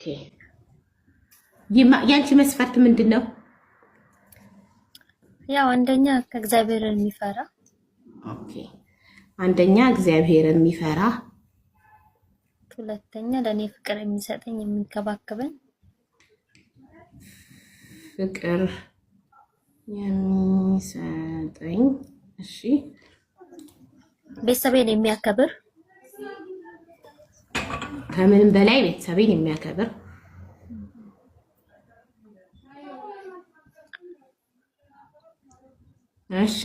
ኦኬ ያንቺ መስፈርት ምንድነው? ያው አንደኛ ከእግዚአብሔር የሚፈራ። ኦኬ አንደኛ እግዚአብሔርን የሚፈራ፣ ሁለተኛ ለኔ ፍቅር የሚሰጠኝ የሚንከባከበኝ። ፍቅር የሚሰጠኝ። እሺ ቤተሰቤን የሚያከብር፣ ከምንም በላይ ቤተሰቤን የሚያከብር። እሺ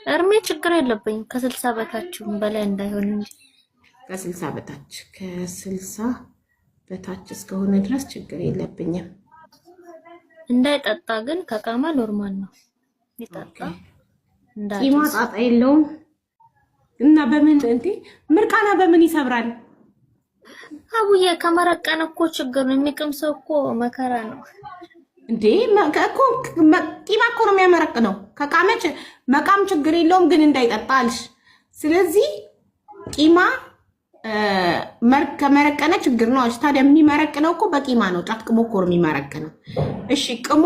እርሜ ችግር የለብኝም ከ60 በታችም በላይ እንዳይሆን እንጂ ከ60 በታች እስከሆነ ድረስ ችግር የለብኝም። እንዳይጠጣ ግን ከቃማ ኖርማል ነው። ይጠጣ ቂማ ጣጣ የለውም። እና በምን እንዴ ምርቃና በምን ይሰብራል? አቡዬ ከመረቀነ እኮ ችግር ነው። የሚቅም ሰው እኮ መከራ ነው እንዴ። ቂማ እኮ ነው የሚያመረቅነው። ከቃመች መቃም ችግር የለውም ግን እንዳይጠጣ አልሽ። ስለዚህ ቂማ ከመረቀነ ችግር ነው አልሽ። ታዲያ የሚመረቅነው እኮ በቂማ ነው። ጫት ቅሞ እኮ ነው የሚመረቅነው። እሺ ቅሞ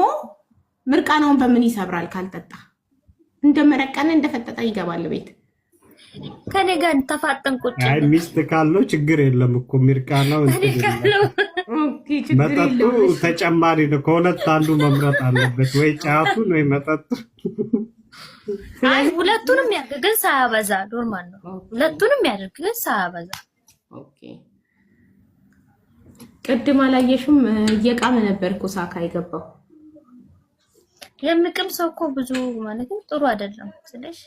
ምርቃናውን በምን ይሰብራል? ካልጠጣ እንደመረቀነ እንደፈጠጠ ይገባል ቤት። ከኔ ጋር ተፋጠን ቁጭ አይ ሚስት ካለው ችግር የለም እኮ ምርቃናው መጠጡ ተጨማሪ ነው። ከሁለት አንዱ መምረጥ አለበት፣ ወይ ጫቱን ወይ መጠጡ። አይ ሁለቱንም ያድርግ ግን ሳያበዛ። ኖርማል ነው። ሁለቱንም ያድርግ ግን ሳያበዛ። ኦኬ ቅድም አላየሽም? እየቃመ ነበር እኮ ሳካ ይገባው። የሚቅም ሰው እኮ ብዙ ማለትም ጥሩ አይደለም ስለሽ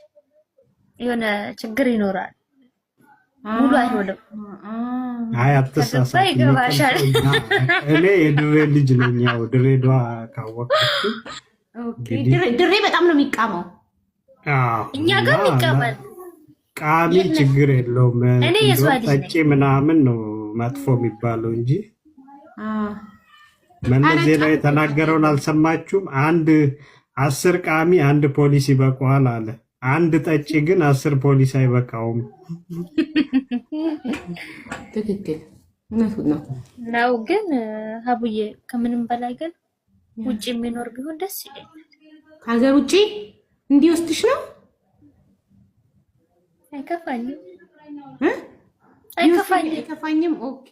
የሆነ ችግር ይኖራል። ሙሉ አይሆንም። አይ አትሳሳት። እኔ የድሬ ልጅ ነኝ። ያው ድሬዳዋ ካወቅኩ። ኦኬ ድሬ በጣም ነው የሚቃመው። አዎ እኛ ጋር ይቃማል። ቃሚ ችግር የለውም። ጠጪ ምናምን ነው መጥፎ የሚባለው እንጂ መለስ ዜናዊ የተናገረውን አልሰማችሁም? 10 ቃሚ 1 ፖሊስ ይበቃዋል አለ። 1 ጠጪ ግን 10 ፖሊስ አይበቃውም። ትክክል ነው። ግን አቡዬ ከምንም በላይ ግን ውጪ የሚኖር ቢሆን ደስ ይለኛል። ከሀገር ውጪ እንዲወስድሽ ነው። አይከፋኝም። ኦኬ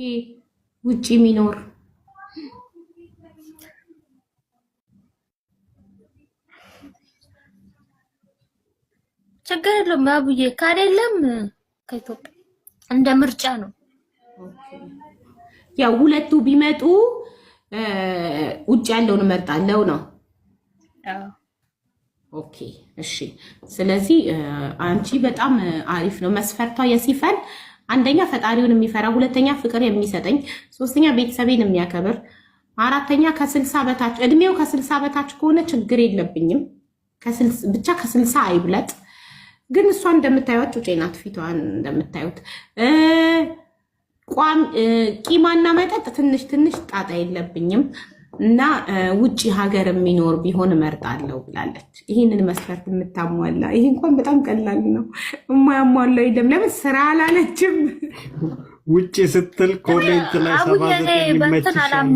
ውጪ የሚኖር ችግር የለውም አቡዬ። ካደለም ከኢትዮጵያ እንደ ምርጫ ነው። ያው ሁለቱ ቢመጡ ውጭ ያለውን እመርጣለሁ ነው። ኦኬ እሺ። ስለዚህ አንቺ በጣም አሪፍ ነው መስፈርቷ። የሲፈን አንደኛ ፈጣሪውን የሚፈራ፣ ሁለተኛ ፍቅር የሚሰጠኝ፣ ሶስተኛ ቤተሰቤን የሚያከብር፣ አራተኛ ከ60 በታች እድሜው ከ60 በታች ከሆነ ችግር የለብኝም። ብቻ ከ60 አይብለጥ። ግን እሷ እንደምታዩት ጩጬ ናት። ፊቷን እንደምታዩት ቂማና መጠጥ ትንሽ ጣጣ የለብኝም እና ውጪ ሀገር የሚኖር ቢሆን እመርጣለሁ ብላለች። ይህንን መስፈርት የምታሟላ ይሄ እንኳን በጣም ቀላል ነው። የማያሟላው የለም። ለምን ስራ አላለችም? ውጪ ስትል ኮሜንት ላይ 79 ይመችሻል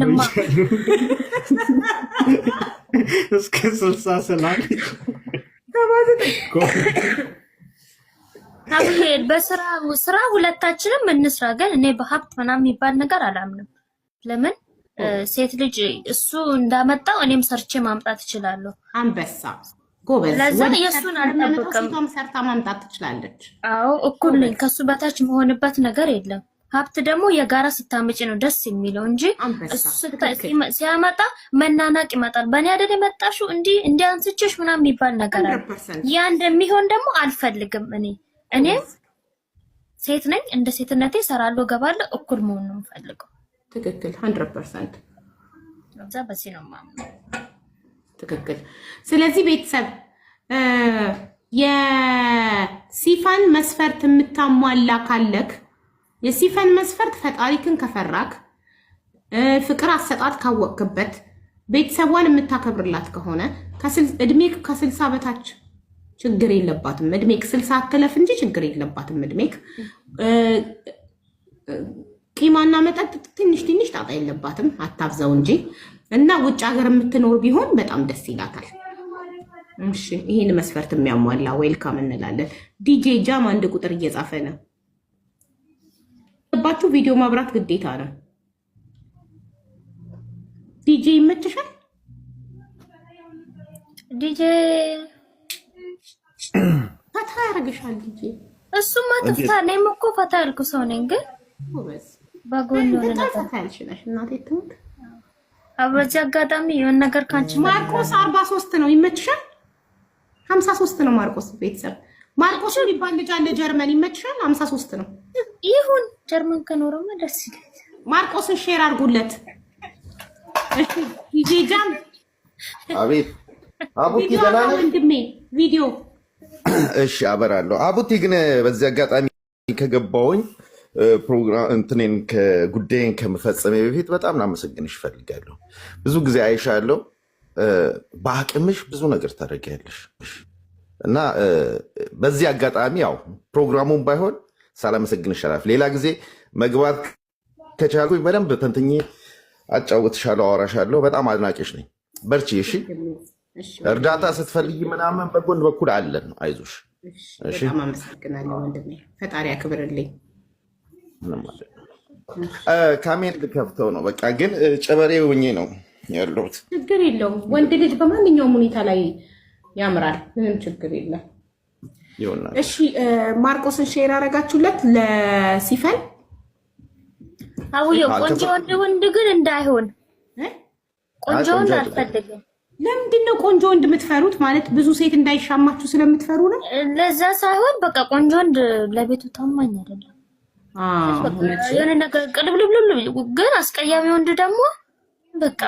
እስከ 60 ስላለች በስራ ሁለታችንም እንስራ። ግን እኔ በሀብት ምናምን የሚባል ነገር አላምንም። ለምን ሴት ልጅ እሱ እንዳመጣው እኔም ሰርቼ ማምጣት እችላለሁ። አንበሳ ጎበዝ። ለዛ የሱን አልጠብቅም። ሰርታ ማምጣት ትችላለች። አዎ እኩል ነኝ። ከሱ በታች መሆንበት ነገር የለም። ሀብት ደግሞ የጋራ ስታመጪ ነው ደስ የሚለው እንጂ እሱ ሲያመጣ መናናቅ ይመጣል። በእኔ አይደል የመጣሽው እንዲህ አንስቼሽ ምናምን የሚባል ነገር አለ። ያ እንደሚሆን ደግሞ አልፈልግም። እኔም ሴት ነኝ። እንደ ሴትነቴ እሰራለሁ፣ እገባለሁ። እኩል መሆን ነው የምፈልገው። ትክክል 100% እዛ በዚህ ነው የማምነው። ትክክል። ስለዚህ ቤተሰብ የሲፋን መስፈርት የምታሟላ ካለክ የሲፈን መስፈርት ፈጣሪክን ከፈራክ፣ ፍቅር አሰጣጥ ካወቅክበት፣ ቤተሰቧን የምታከብርላት ከሆነ እድሜክ ከ60 በታች ችግር የለባትም። እድሜክ 60 አትለፍ እንጂ ችግር የለባትም እድሜክ። ቂማና መጠጥ ትንሽ ትንሽ ጣጣ የለባትም፣ አታብዛው እንጂ እና ውጭ ሀገር የምትኖር ቢሆን በጣም ደስ ይላታል። እሺ ይሄን መስፈርት የሚያሟላ ዌልካም እንላለን። ዲጄ ጃም 1 ቁጥር እየጻፈ ነው። ባችሁ ቪዲዮ ማብራት ግዴታ ነው። ዲጄ ይመችሻል? ዲጄ ፈታ ያደርግሻል ዲጄ። እሱማ ተፈታ ነኝ እኮ ፈታ ያልኩ ሰው ነኝ፣ ግን በጎን ነው ነገር ፈታ ያልሽነሽ እናቴ ትሙት። በዚህ አጋጣሚ የሆነ ነገር ካንቺ ማርቆስ 43 ነው ይመችሻል? 53 ነው ማርቆስ። ቤተሰብ ማርቆስ የሚባል ልጅ አለ ጀርመን፣ ይመችሻል? 53 ነው። ይሁን ጀርመን ከኖረማ ደስ ይላል። ማርቆስን ሼር አድርጉለት። እሺ ዲጄ ጃም አቤት አቡቲ ደህና ነህ ወንድሜ? ቪዲዮ እሺ አበራለሁ። አቡቲ ግን በዚህ አጋጣሚ ከገባሁኝ ፕሮግራም እንትኔን ከጉዳይን ከመፈጸሜ በፊት በጣም ላመሰግንሽ እፈልጋለሁ። ብዙ ጊዜ አይሻለሁ፣ በአቅምሽ ብዙ ነገር ታደርጊያለሽ እና በዚህ አጋጣሚ ያው ፕሮግራሙን ባይሆን ሳላመሰግንሽ አላልፍም። ሌላ ጊዜ መግባት ከቻልኩኝ በደንብ ተንትኜ አጫውትሻለሁ፣ አወራሻለሁ። በጣም አድናቂሽ ነኝ። በርቺ እሺ። እርዳታ ስትፈልጊ ምናምን በጎን በኩል አለን፣ አይዞሽ። በጣም አመሰግናለሁ ወንድሜ፣ ፈጣሪ ያክብርልኝ። ካሜን ልከፍተው ነው በቃ። ግን ጨበሬ ሆኜ ነው ያለሁት። ችግር የለውም። ወንድ ልጅ በማንኛውም ሁኔታ ላይ ያምራል፣ ምንም ችግር የለም። እሺ ማርቆስን ሼር አረጋችሁለት ለሲፈን። አውዬ ቆንጆ ወንድ ግን እንዳይሆን፣ ቆንጆ ወንድ አልፈልግም። ለምንድን ነው ቆንጆ ወንድ የምትፈሩት? ማለት ብዙ ሴት እንዳይሻማችሁ ስለምትፈሩ ነው? ለዛ ሳይሆን በቃ ቆንጆ ወንድ ለቤቱ ታማኝ አይደለም። የሆነ ነገር ቅልብልብልብ ግን አስቀያሚ ወንድ ደግሞ በቃ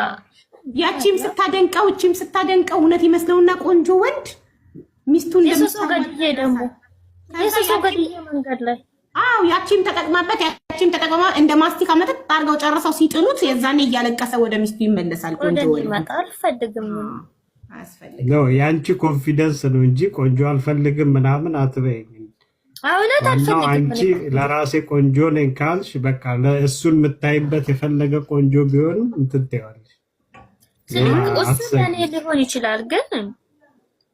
ያቺም ስታደንቀው እቺም ስታደንቀው እውነት ይመስለውና ቆንጆ ወንድ ሚስቱን የሰው ገድዬ ደግሞ የሰው ገድዬ መንገድ ላይ ያቺም ተጠቅማበት ያቺም ተጠቅማ እንደ ማስቲካ መጠጥ አድርገው ጨርሰው ሲጥሉት የዛኔ እያለቀሰ ወደ ሚስቱ ይመለሳል። ቆንጆ ወንድ ይመጣል። አልፈልግም ነው ያንቺ ኮንፊደንስ ነው እንጂ ቆንጆ አልፈልግም ምናምን አትበይኝ። እውነት አልፈልግም። አንቺ ለራሴ ቆንጆ ነኝ ካልሽ በቃ ለእሱን የምታይበት የፈለገ ቆንጆ ቢሆንም እንትን ትይዋለሽ። እሱ ለኔ ሊሆን ይችላል፣ ግን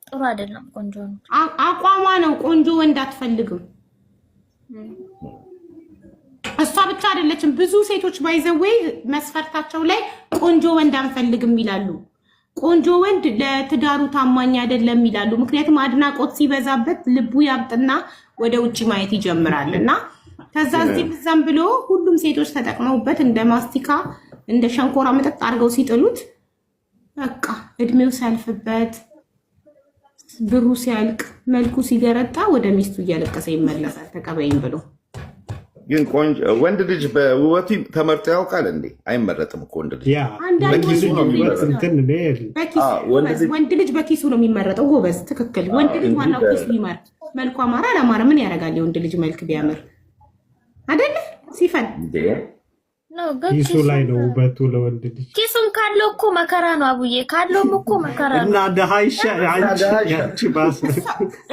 ጥሩ አይደለም። ቆንጆ ነው አቋሟ ነው። ቆንጆ ወንድ አትፈልግም። እሷ ብቻ አይደለችም። ብዙ ሴቶች ባይዘወይ መስፈርታቸው ላይ ቆንጆ ወንድ አንፈልግም ይላሉ። ቆንጆ ወንድ ለትዳሩ ታማኝ አይደለም ይላሉ። ምክንያቱም አድናቆት ሲበዛበት ልቡ ያብጥና ወደ ውጭ ማየት ይጀምራል እና ከዛ እዚህም እዛም ብሎ ሁሉም ሴቶች ተጠቅመውበት እንደ ማስቲካ እንደ ሸንኮራ መጠጥ አድርገው ሲጥሉት በቃ እድሜው ሲያልፍበት ብሩ ሲያልቅ መልኩ ሲገረጣ ወደ ሚስቱ እያለቀሰ ይመለሳል። ተቀበይም ብሎ ግን ወንድ ልጅ በውበቱ ተመርጦ ያውቃል እንዴ? አይመረጥም እኮ ወንድ ልጅ በኪሱ ነው የሚመረጠው። ወንድ ልጅ በኪሱ ነው የሚመረጠው። ጎበዝ፣ ትክክል። ወንድ ልጅ ዋናው ኪሱ ይመር። መልኩ አማራ አላማረ ምን ያደርጋል? የወንድ ልጅ መልክ ቢያምር አይደለ ሲፈን ኪሱ ላይ ነው ውበቱ ለወንድ ልጅ። ኪሱም ካለው እኮ መከራ ነው አቡዬ፣ ካለውም እኮ መከራ ነው። እና ድሃ ያንቺ ባሰ።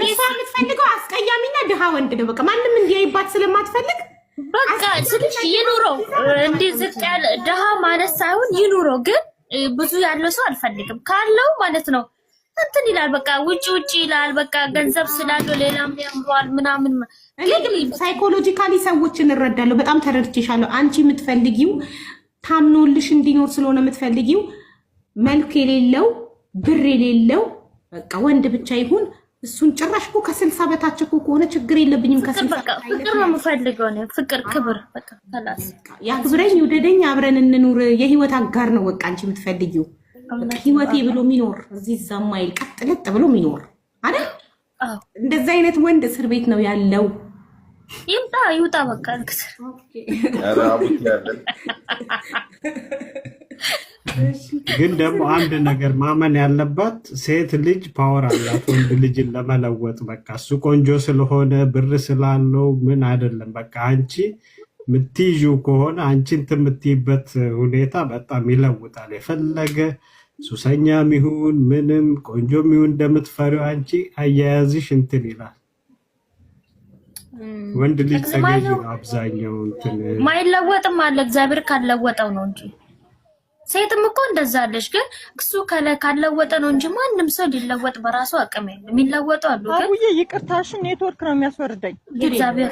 እሷ የምትፈልገው አስቀያሚና ድሃ ወንድ ነው። በቃ ማንም እንዲያይባት ስለማትፈልግ በቃ ስልሽ ይኑረው። እንዲህ ዝቅ ያለ ድሃ ማለት ሳይሆን ይኑረው፣ ግን ብዙ ያለው ሰው አልፈልግም። ካለው ማለት ነው እንትን ይላል፣ በቃ ውጪ ይላል። በቃ ገንዘብ ስላለው ሌላም ያምሯል ምናምን። ግን ሳይኮሎጂካሊ ሰዎችን እንረዳለሁ። በጣም ተረድቼሻለሁ። አንቺ የምትፈልጊው ታምኖልሽ እንዲኖር ስለሆነ የምትፈልጊው መልክ የሌለው ብር የሌለው በቃ ወንድ ብቻ ይሁን። እሱን ጭራሽ እኮ ከ60 በታች እኮ ከሆነ ችግር የለብኝም። ፍቅር ነው የምፈልገው ነው። ፍቅር፣ ክብር፣ በቃ ከላስ ያክብረኝ፣ ይውደደኝ፣ አብረን እንኑር። የህይወት አጋር ነው በቃ አንቺ የምትፈልጊው። ህይወቴ ብሎ ሚኖር እዚህ ዛማይል ቀጥለጥ ብሎ ሚኖር አይደል? እንደዛ አይነት ወንድ እስር ቤት ነው ያለው። ይውጣ በቃ። ግን ደግሞ አንድ ነገር ማመን ያለባት ሴት ልጅ ፓወር አላት ወንድ ልጅን ለመለወጥ። በቃ እሱ ቆንጆ ስለሆነ ብር ስላለው ምን አይደለም። በቃ አንቺ ምትይዡ ከሆነ አንቺ እንትን የምትይበት ሁኔታ በጣም ይለውጣል። የፈለገ ሱሰኛም ይሁን ምንም ቆንጆም ይሁን እንደምትፈሪው አንቺ አያያዝሽ እንትን ይላል። ወንድ ልጅ ተገዢ ነው አብዛኛው እንትን ማይለወጥም አለ እግዚአብሔር ካልለወጠው ነው እንጂ ሴትም እኮ እንደዛ አለሽ ግን እሱ ካልለወጠ ነው እንጂ ማንም ሰው ሊለወጥ በራሱ አቅም የለም የሚለወጡ አሉ ግን አቡዬ ይቅርታሽን ኔትወርክ ነው የሚያስወርደኝ እግዚአብሔር